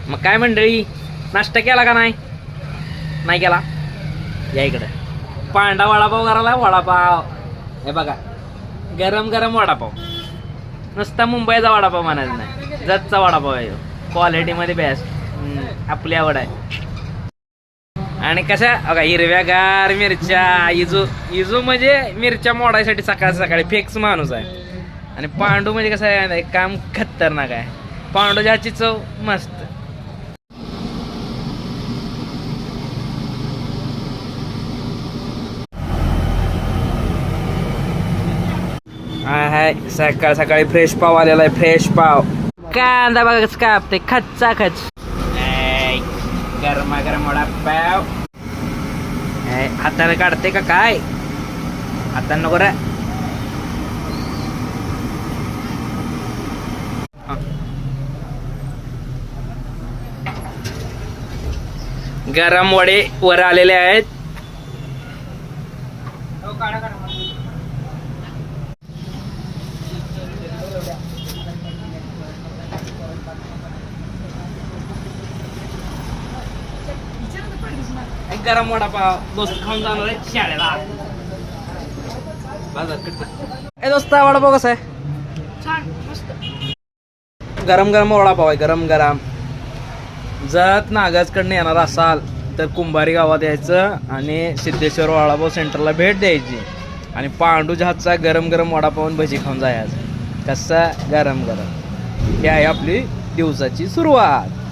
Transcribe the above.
मग काय मंडळी, नाश्ता केला का नाही? नाही केला? या इकडे पांडा वडापाव करायला. वडापाव हे बघा, गरम गरम वडापाव. नुसता मुंबईचा वडापाव म्हणायचा नाही, जतचा वडापाव आहे, क्वालिटीमध्ये बेस्ट. आपली आवड आहे. आणि कशा बघा, हिरव्यागार मिरच्या. इजू म्हणजे मिरच्या मोडायसाठी सकाळ सकाळी फिक्स माणूस आहे. आणि पांडू म्हणजे कसं आहे, काम खतरनाक आहे. पांडूच्या हातची चव मस्त. हाय सकाळ सकाळी फ्रेश पाव आलेला आहे. फ्रेश पाव, कांदा बघा कसं कापते खच्चा खच. गरमा गरम वडापाव. हाताने काढते का काय? हाताने नको रे. गरम वडे वर आलेले आहेत. गरम वडापाव दोस्त खाऊन जाणार आहे शाळेला. ए दोस्ता, वडापाव कसा आहे? छान मस्त. गरम गरम वडापाव आहे, गरम गरम. जर नागाजकडनं येणार असाल तर कुंभारी गावात यायचं आणि सिद्धेश्वर वडापाव सेंटरला भेट द्यायची आणि पांडूच्या हातचा गरम गरम वडापाव आणि भजी खाऊन जायचं. कसा गरम गरम. ही आहे आपली दिवसाची सुरुवात.